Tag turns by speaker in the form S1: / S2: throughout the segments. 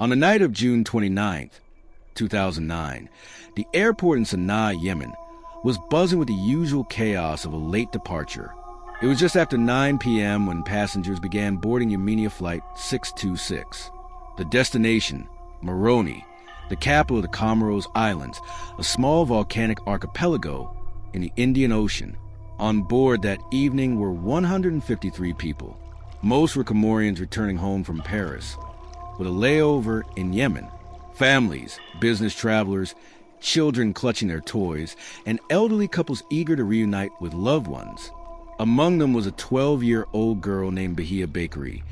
S1: On the night of June 29th, 2009, the airport in Sana'a, Yemen, was buzzing with the usual chaos of a late departure. It was just after 9 p.m. when passengers began boarding Yemenia Flight 626. The destination, Moroni, the capital of the Comoros Islands, a small volcanic archipelago in the Indian Ocean. On board that evening were 153 people. Most were Comorians returning home from Paris, with a layover in Yemen. Families, business travelers, children clutching their toys, and elderly couples eager to reunite with loved ones. Among them was a 12-year-old girl named Bahia Bakari,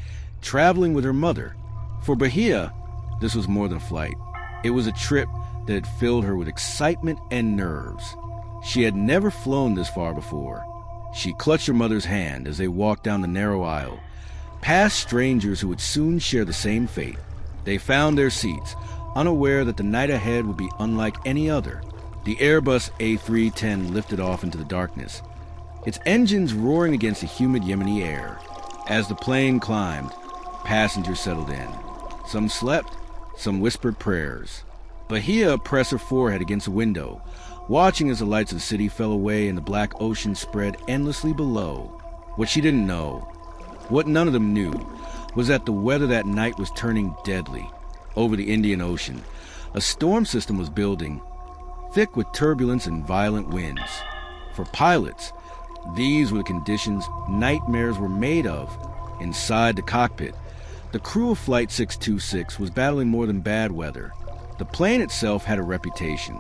S1: traveling with her mother. For Bahia, this was more than a flight. It was a trip that had filled her with excitement and nerves. She had never flown this far before. She clutched her mother's hand as they walked down the narrow aisle, past strangers who would soon share the same fate. They found their seats, unaware that the night ahead would be unlike any other. The Airbus A310 lifted off into the darkness, its engines roaring against the humid Yemeni air. As the plane climbed, passengers settled in. Some slept, some whispered prayers. Bahia pressed her forehead against a window, watching as the lights of the city fell away and the black ocean spread endlessly below. What she didn't know, what none of them knew, was that the weather that night was turning deadly. Over the Indian Ocean, a storm system was building, thick with turbulence and violent winds. For pilots, these were the conditions nightmares were made of. Inside the cockpit, the crew of Flight 626 was battling more than bad weather. The plane itself had a reputation.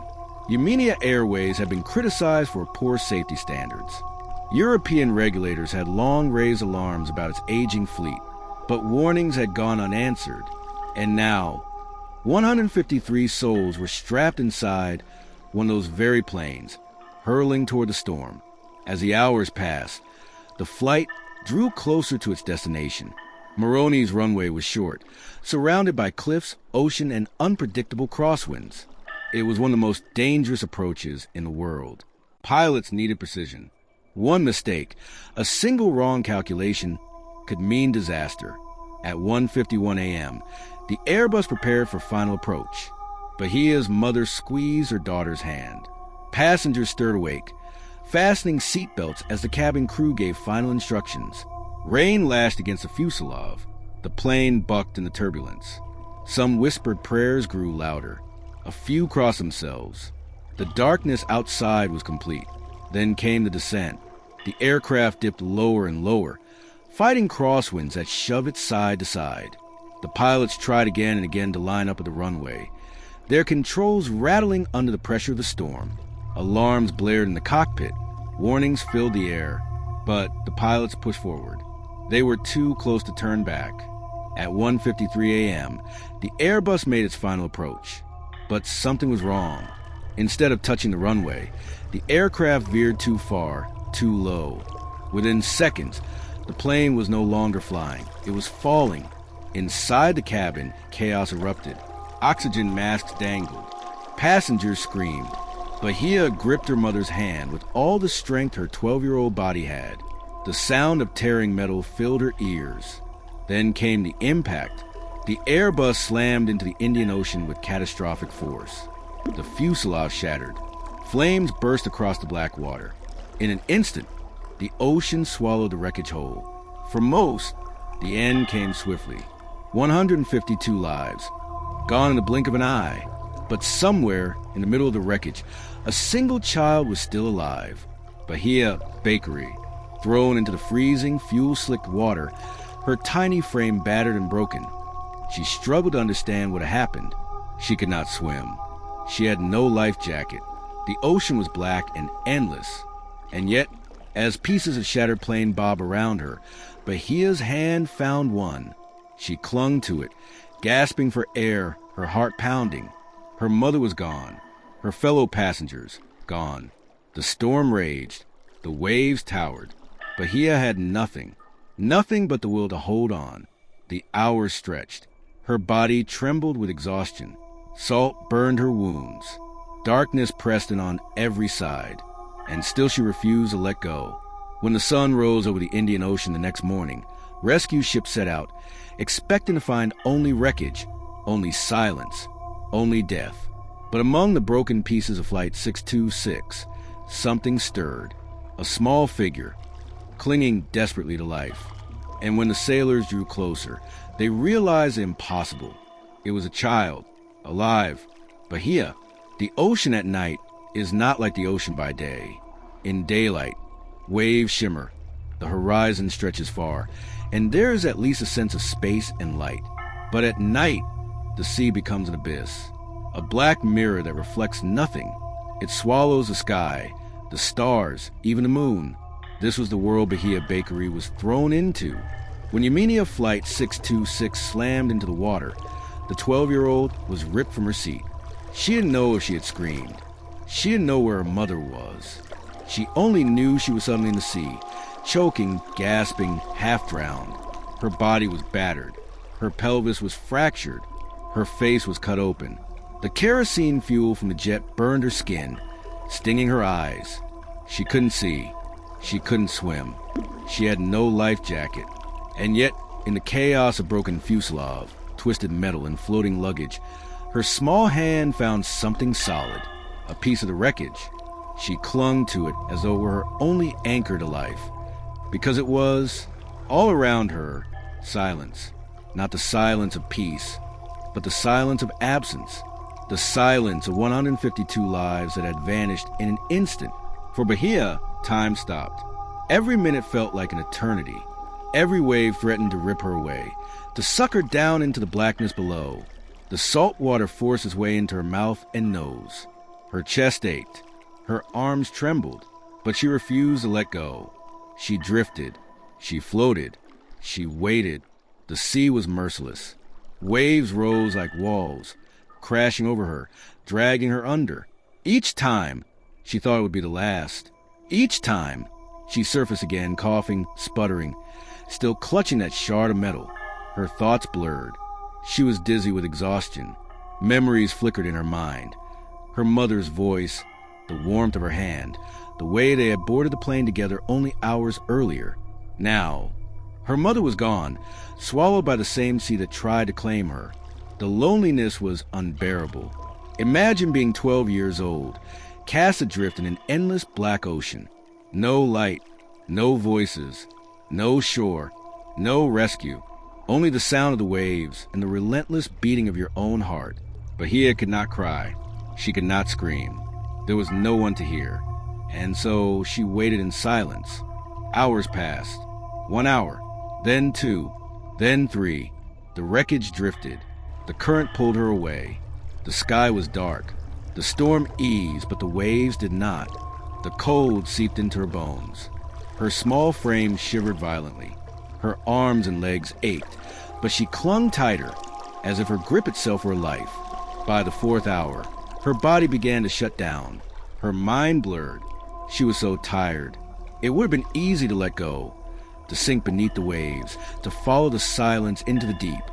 S1: Yemenia Airways had been criticized for poor safety standards. European regulators had long raised alarms about its aging fleet, but warnings had gone unanswered. And now, 153 souls were strapped inside one of those very planes, hurling toward the storm. As the hours passed, the flight drew closer to its destination. Moroni's runway was short, surrounded by cliffs, ocean, and unpredictable crosswinds. It was one of the most dangerous approaches in the world. Pilots needed precision. One mistake, a single wrong calculation, could mean disaster. At 1:51 a.m., the Airbus prepared for final approach. Bahia's mother squeezed her daughter's hand. Passengers stirred awake, fastening seatbelts as the cabin crew gave final instructions. Rain lashed against the fuselage. The plane bucked in the turbulence. Some whispered prayers grew louder. A few crossed themselves. The darkness outside was complete. Then came the descent. The aircraft dipped lower and lower, fighting crosswinds that shoved it side to side. The pilots tried again and again to line up at the runway, their controls rattling under the pressure of the storm. Alarms blared in the cockpit. Warnings filled the air. But the pilots pushed forward. They were too close to turn back. At 1:53 a.m., the Airbus made its final approach. But something was wrong. Instead of touching the runway, the aircraft veered too far, too low. Within seconds, the plane was no longer flying. It was falling. Inside the cabin, chaos erupted. Oxygen masks dangled. Passengers screamed. Bahia gripped her mother's hand with all the strength her 12-year-old body had. The sound of tearing metal filled her ears. Then came the impact. The Airbus slammed into the Indian Ocean with catastrophic force. The fuselage shattered. Flames burst across the black water. In an instant, the ocean swallowed the wreckage whole. For most, the end came swiftly. 152 lives, gone in the blink of an eye. But somewhere in the middle of the wreckage, a single child was still alive. Bahia Bakari, thrown into the freezing, fuel-slicked water, her tiny frame battered and broken. She struggled to understand what had happened. She could not swim. She had no life jacket. The ocean was black and endless. And yet, as pieces of shattered plane bobbed around her, Bahia's hand found one. She clung to it, gasping for air, her heart pounding. Her mother was gone. Her fellow passengers, gone. The storm raged. The waves towered. Bahia had nothing. Nothing but the will to hold on. The hours stretched. Her body trembled with exhaustion. Salt burned her wounds. Darkness pressed in on every side. And still she refused to let go. When the sun rose over the Indian Ocean the next morning, rescue ships set out, expecting to find only wreckage. only silence, only death. But among the broken pieces of Flight 626, something stirred, a small figure, clinging desperately to life. And when the sailors drew closer, they realized the impossible. It was a child, alive. Bahia, the ocean at night, is not like the ocean by day. In daylight, waves shimmer, the horizon stretches far, and there is at least a sense of space and light. But at night, the sea becomes an abyss, a black mirror that reflects nothing. It swallows the sky, the stars, even the moon. This was the world Bahia Bakari was thrown into. When Yemenia Flight 626 slammed into the water, the 12-year-old was ripped from her seat. She didn't know if she had screamed. She didn't know where her mother was. She only knew she was suddenly in the sea, choking, gasping, half-drowned. Her body was battered. Her pelvis was fractured. Her face was cut open. The kerosene fuel from the jet burned her skin, stinging her eyes. She couldn't see. She couldn't swim. She had no life jacket. And yet, in the chaos of broken fuselage, twisted metal, and floating luggage, her small hand found something solid, a piece of the wreckage. She clung to it as though it were her only anchor to life. Because it was, all around her, silence. Not the silence of peace, but the silence of absence. The silence of 152 lives that had vanished in an instant. For Bahia, time stopped. Every minute felt like an eternity. Every wave threatened to rip her away, to suck her down into the blackness below. The salt water forced its way into her mouth and nose. Her chest ached. Her arms trembled, but she refused to let go. She drifted. She floated. She waited. The sea was merciless. Waves rose like walls, crashing over her, dragging her under. Each time, she thought it would be the last. Each time, she surfaced again, coughing, sputtering, still clutching that shard of metal. Her thoughts blurred. She was dizzy with exhaustion. Memories flickered in her mind. Her mother's voice, the warmth of her hand, the way they had boarded the plane together only hours earlier. Now, her mother was gone, swallowed by the same sea that tried to claim her. The loneliness was unbearable. Imagine being 12 years old, cast adrift in an endless black ocean. No light, no voices, no shore, no rescue. Only the sound of the waves and the relentless beating of your own heart. Bahia could not cry. She could not scream. There was no one to hear. And so she waited in silence. Hours passed. 1 hour, then 2, then 3. The wreckage drifted. The current pulled her away. The sky was dark. The storm eased, but the waves did not. The cold seeped into her bones. Her small frame shivered violently. Her arms and legs ached, but she clung tighter, as if her grip itself were life. By the 4th hour, her body began to shut down. Her mind blurred. She was so tired. It would have been easy to let go, to sink beneath the waves, to follow the silence into the deep.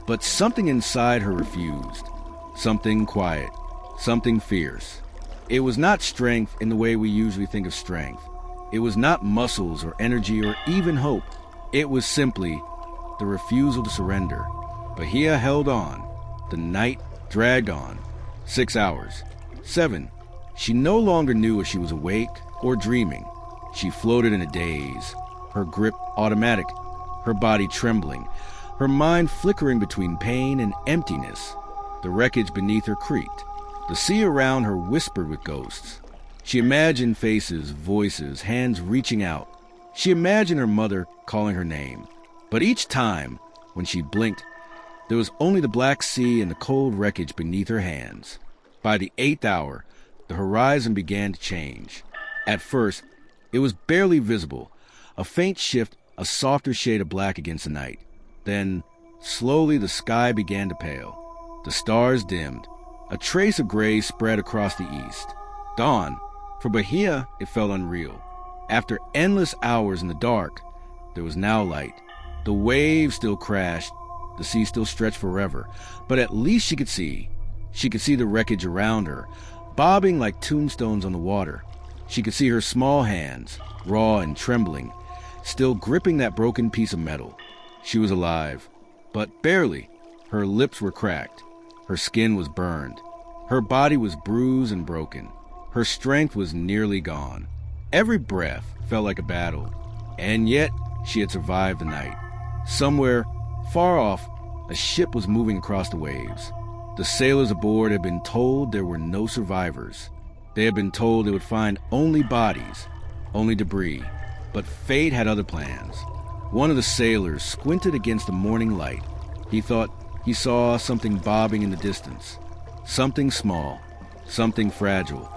S1: But something inside her refused. Something quiet, something fierce. It was not strength in the way we usually think of strength. It was not muscles or energy or even hope. It was simply the refusal to surrender. Bahia held on. The night dragged on. 6 hours. 7. She no longer knew if she was awake or dreaming. She floated in a daze, her grip automatic, her body trembling, her mind flickering between pain and emptiness. The wreckage beneath her creaked. The sea around her whispered with ghosts. She imagined faces, voices, hands reaching out. She imagined her mother calling her name. But each time, when she blinked, there was only the black sea and the cold wreckage beneath her hands. By the 8th hour, the horizon began to change. At first, it was barely visible, a faint shift, a softer shade of black against the night. Then, slowly the sky began to pale. The stars dimmed. A trace of gray spread across the east. Dawn. For Bahia, it felt unreal. After endless hours in the dark, there was now light. The waves still crashed. The sea still stretched forever. But at least she could see. She could see the wreckage around her, bobbing like tombstones on the water. She could see her small hands, raw and trembling, still gripping that broken piece of metal. She was alive, but barely. Her lips were cracked. Her skin was burned. Her body was bruised and broken. Her strength was nearly gone. Every breath felt like a battle, and yet she had survived the night. Somewhere, far off, a ship was moving across the waves. The sailors aboard had been told there were no survivors. They had been told they would find only bodies, only debris. But fate had other plans. One of the sailors squinted against the morning light. He thought he saw something bobbing in the distance. Something small, something fragile.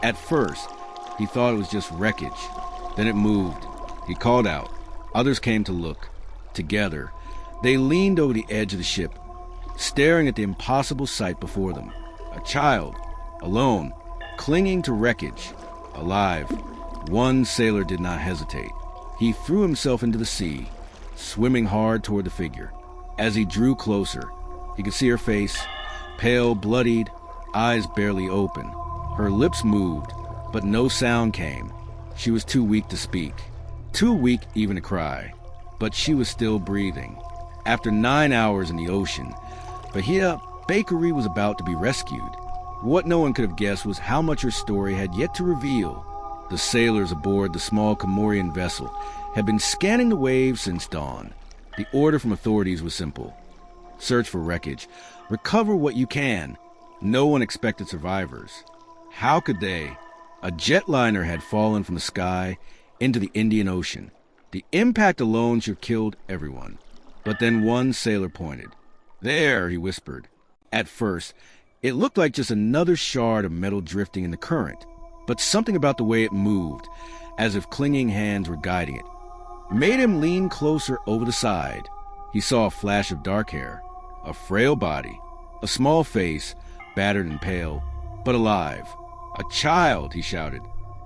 S1: At first, he thought it was just wreckage. Then it moved. He called out. Others came to look. Together, they leaned over the edge of the ship, staring at the impossible sight before them. A child, alone, clinging to wreckage, alive. One sailor did not hesitate. He threw himself into the sea, swimming hard toward the figure. As he drew closer, he could see her face, pale, bloodied, eyes barely open. Her lips moved, but no sound came. She was too weak to speak, too weak even to cry. But she was still breathing. After 9 hours in the ocean, Bahia Bakari was about to be rescued. What no one could have guessed was how much her story had yet to reveal. The sailors aboard the small Comorian vessel had been scanning the waves since dawn. The order from authorities was simple. Search for wreckage. Recover what you can. No one expected survivors. How could they? A jetliner had fallen from the sky into the Indian Ocean. The impact alone should have killed everyone. But then one sailor pointed. "There," he whispered. At first, it looked like just another shard of metal drifting in the current. But something about the way it moved, as if clinging hands were guiding it, made him lean closer over the side. He saw a flash of dark hair, a frail body, a small face, battered and pale, but alive. "A child," he shouted.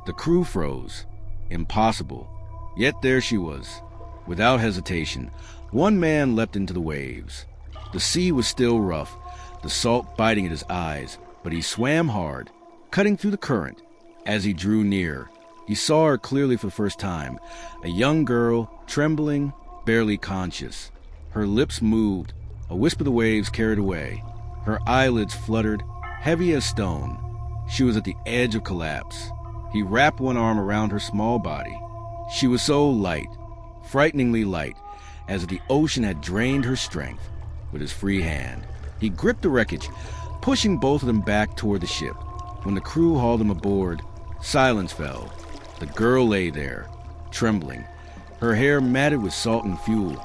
S1: The crew froze. Impossible. Yet there she was. Without hesitation, one man leapt into the waves. The sea was still rough, the salt biting at his eyes, but he swam hard, cutting through the current. As he drew near, he saw her clearly for the first time, a young girl, trembling, barely conscious. Her lips moved, a wisp of the waves carried away. Her eyelids fluttered, heavy as stone. She was at the edge of collapse. He wrapped one arm around her small body. She was so light, frighteningly light, as if the ocean had drained her strength. With his free hand, he gripped the wreckage, pushing both of them back toward the ship. When the crew hauled them aboard, silence fell. The girl lay there, trembling, her hair matted with salt and fuel,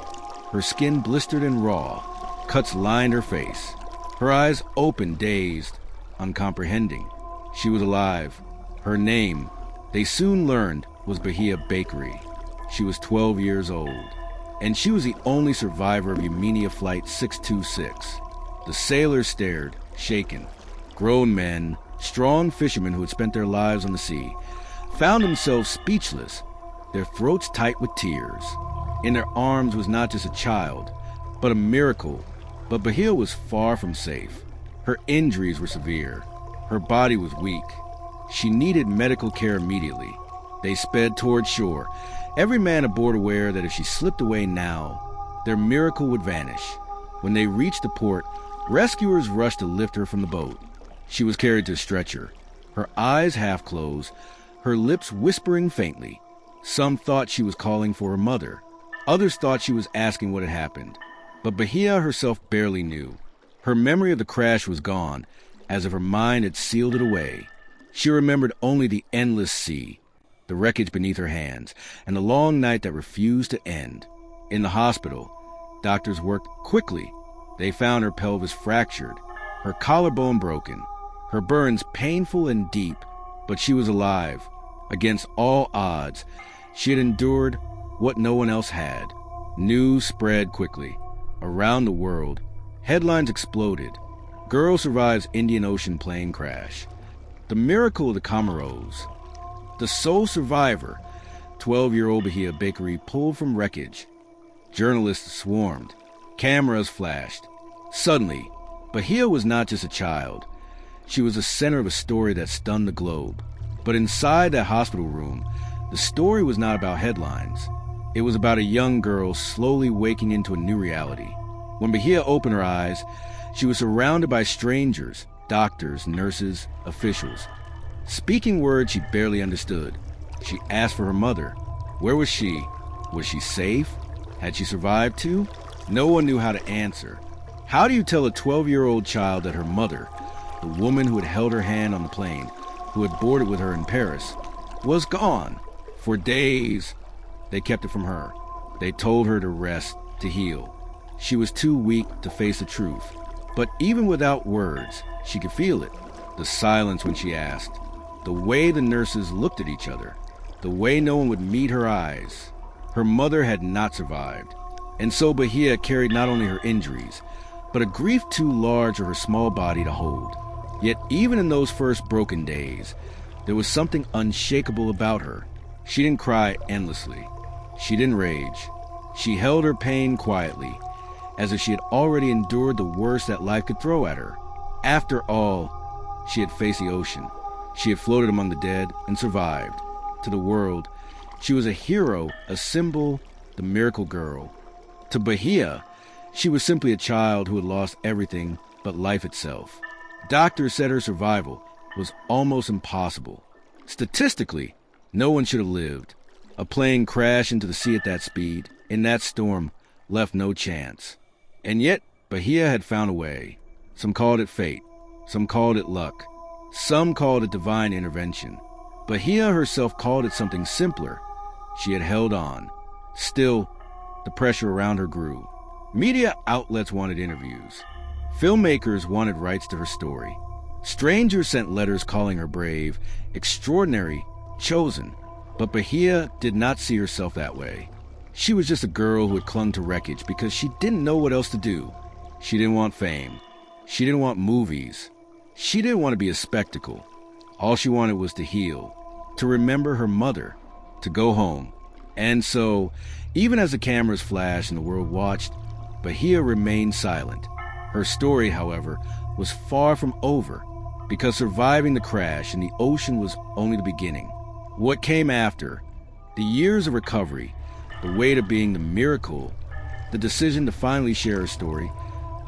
S1: her skin blistered and raw. Cuts lined her face, her eyes open, dazed, uncomprehending. She was alive. Her name, they soon learned, was Bahia Bakari. She was 12 years old, and she was the only survivor of Yemenia Flight 626. The sailors stared, shaken. Grown men, strong fishermen who had spent their lives on the sea, found themselves speechless, their throats tight with tears. In their arms was not just a child, but a miracle. But Bahia was far from safe. Her injuries were severe. Her body was weak. She needed medical care immediately. They sped toward shore, every man aboard aware that if she slipped away now, their miracle would vanish. When they reached the port, rescuers rushed to lift her from the boat. She was carried to a stretcher, her eyes half closed, her lips whispering faintly. Some thought she was calling for her mother. Others thought she was asking what had happened. But Bahia herself barely knew. Her memory of the crash was gone, as if her mind had sealed it away. She remembered only the endless sea, the wreckage beneath her hands, and the long night that refused to end. In the hospital, doctors worked quickly. They found her pelvis fractured, her collarbone broken, her burns painful and deep, but she was alive. Against all odds, she had endured what no one else had. News spread quickly. Around the world, headlines exploded. Girl survives Indian Ocean plane crash. The miracle of the Comoros. The sole survivor, 12-year-old Bahia Bakari, pulled from wreckage. Journalists swarmed. Cameras flashed. Suddenly, Bahia was not just a child. She was the center of a story that stunned the globe. But inside that hospital room, the story was not about headlines. It was about a young girl slowly waking into a new reality. When Bahia opened her eyes, she was surrounded by strangers, doctors, nurses, officials, speaking words she barely understood. She asked for her mother. Where was she? Was she safe? Had she survived too? No one knew how to answer. How do you tell a 12-year-old child that her mother, the woman who had held her hand on the plane, who had boarded with her in Paris, was gone? For days, they kept it from her. They told her to rest, to heal. She was too weak to face the truth. But even without words, she could feel it. The silence when she asked. The way the nurses looked at each other. The way no one would meet her eyes. Her mother had not survived. And so Bahia carried not only her injuries, but a grief too large for her small body to hold. Yet even in those first broken days, there was something unshakable about her. She didn't cry endlessly. She didn't rage. She held her pain quietly, as if she had already endured the worst that life could throw at her. After all, she had faced the ocean. She had floated among the dead and survived. To the world, she was a hero, a symbol, the miracle girl. To Bahia, she was simply a child who had lost everything but life itself. Doctors said her survival was almost impossible. Statistically, no one should have lived. A plane crashed into the sea at that speed, in that storm, left no chance. And yet, Bahia had found a way. Some called it fate. Some called it luck. Some called it divine intervention. Bahia herself called it something simpler. She had held on. Still, the pressure around her grew. Media outlets wanted interviews. Filmmakers wanted rights to her story. Strangers sent letters calling her brave, extraordinary, chosen. But Bahia did not see herself that way. She was just a girl who had clung to wreckage because she didn't know what else to do. She didn't want fame. She didn't want movies. She didn't want to be a spectacle. All she wanted was to heal, to remember her mother, to go home. And so, even as the cameras flashed and the world watched, Bahia remained silent. Her story, however, was far from over, because surviving the crash in the ocean was only the beginning. What came after, the years of recovery, the weight of being the miracle, the decision to finally share her story,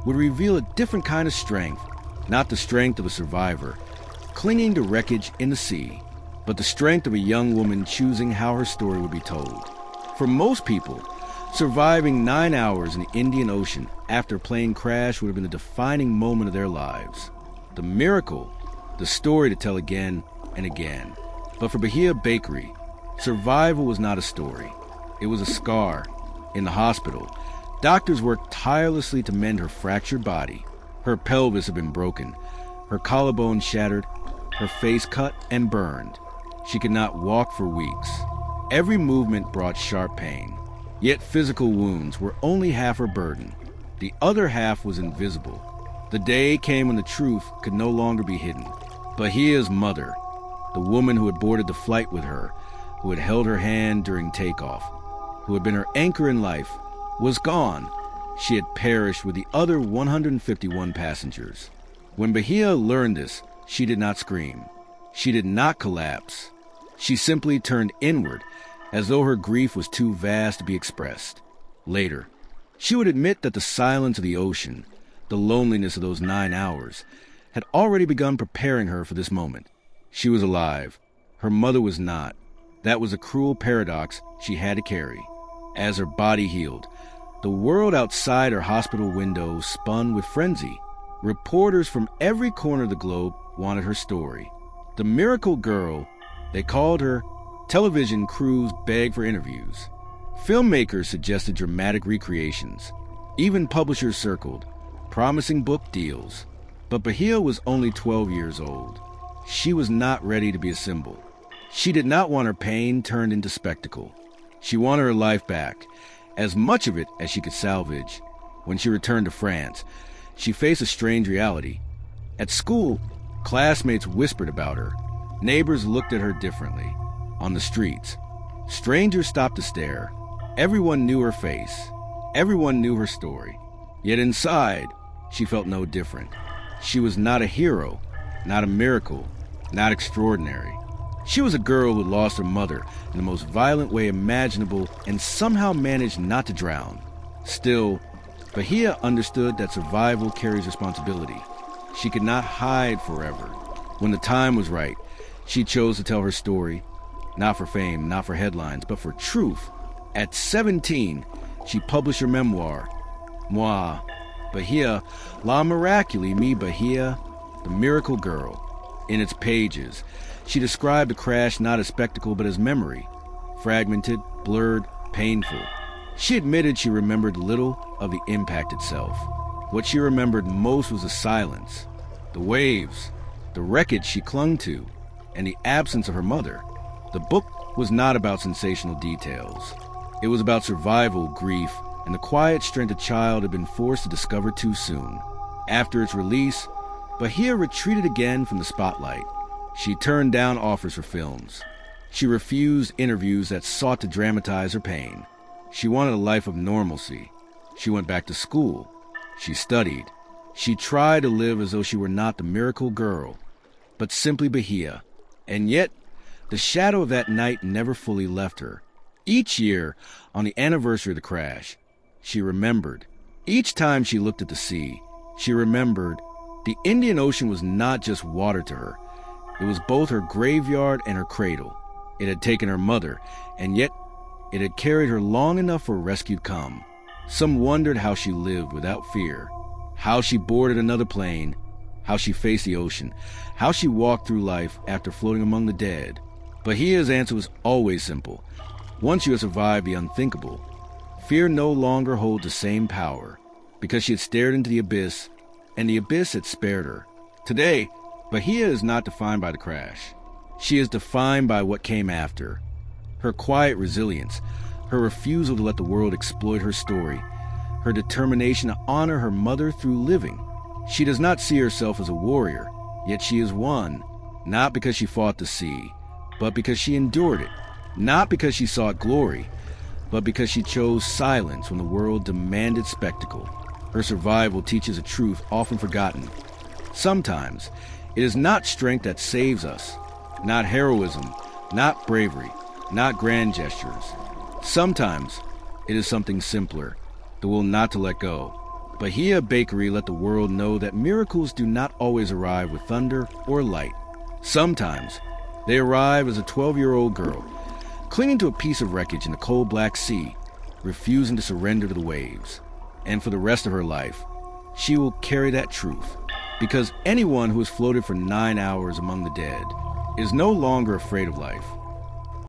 S1: would reveal a different kind of strength, not the strength of a survivor, clinging to wreckage in the sea, but the strength of a young woman choosing how her story would be told. For most people, surviving 9 hours in the Indian Ocean after a plane crash would have been the defining moment of their lives. The miracle, the story to tell again and again. But for Bahia Bakari, survival was not a story. It was a scar. In the hospital, doctors worked tirelessly to mend her fractured body. Her pelvis had been broken, her collarbone shattered, her face cut and burned. She could not walk for weeks. Every movement brought sharp pain. Yet physical wounds were only half her burden. The other half was invisible. The day came when the truth could no longer be hidden. Bahia's mother, the woman who had boarded the flight with her, who had held her hand during takeoff, who had been her anchor in life, was gone. She had perished with the other 151 passengers. When Bahia learned this, she did not scream. She did not collapse. She simply turned inward, as though her grief was too vast to be expressed. Later, she would admit that the silence of the ocean, the loneliness of those 9 hours, had already begun preparing her for this moment. She was alive. Her mother was not. That was a cruel paradox she had to carry. As her body healed, the world outside her hospital window spun with frenzy. Reporters from every corner of the globe wanted her story. The miracle girl, they called her. Television crews begged for interviews. Filmmakers suggested dramatic recreations. Even publishers circled, promising book deals. But Bahia was only 12 years old. She was not ready to be a symbol. She did not want her pain turned into spectacle. She wanted her life back, as much of it as she could salvage. When she returned to France, she faced a strange reality. At school, classmates whispered about her. Neighbors looked at her differently. On the streets, strangers stopped to stare. Everyone knew her face. Everyone knew her story. Yet inside, she felt no different. She was not a hero, not a miracle, not extraordinary. She was a girl who lost her mother in the most violent way imaginable and somehow managed not to drown. Still, Bahia understood that survival carries responsibility. She could not hide forever. When the time was right, she chose to tell her story, not for fame, not for headlines, but for truth. At 17, she published her memoir, Moi, Bahia, La Miraculi, Me Bahia, the Miracle Girl. In its pages, she described the crash not as spectacle but as memory, fragmented, blurred, painful. She admitted she remembered little of the impact itself. What she remembered most was the silence, the waves, the wreckage she clung to, and the absence of her mother. The book was not about sensational details. It was about survival, grief, and the quiet strength a child had been forced to discover too soon. After its release, Bahia retreated again from the spotlight. She turned down offers for films. She refused interviews that sought to dramatize her pain. She wanted a life of normalcy. She went back to school. She studied. She tried to live as though she were not the miracle girl, but simply Bahia. And yet, the shadow of that night never fully left her. Each year, on the anniversary of the crash, she remembered. Each time she looked at the sea, she remembered the Indian Ocean was not just water to her. It was both her graveyard and her cradle. It had taken her mother, and yet it had carried her long enough for rescue to come. Some wondered how she lived without fear, how she boarded another plane, how she faced the ocean, how she walked through life after floating among the dead. Bahia's answer was always simple. Once you have survived the unthinkable, fear no longer holds the same power, because she had stared into the abyss, and the abyss had spared her. Today, Bahia is not defined by the crash. She is defined by what came after. Her quiet resilience, her refusal to let the world exploit her story, her determination to honor her mother through living. She does not see herself as a warrior, yet she is one, not because she fought the sea, but because she endured it, not because she sought glory, but because she chose silence when the world demanded spectacle. Her survival teaches a truth often forgotten. Sometimes, it is not strength that saves us, not heroism, not bravery, not grand gestures. Sometimes, it is something simpler, the will not to let go. Bahia Bakari let the world know that miracles do not always arrive with thunder or light. Sometimes, they arrive as a 12-year-old girl, clinging to a piece of wreckage in the cold black sea, refusing to surrender to the waves. And for the rest of her life, she will carry that truth, because anyone who has floated for 9 hours among the dead is no longer afraid of life.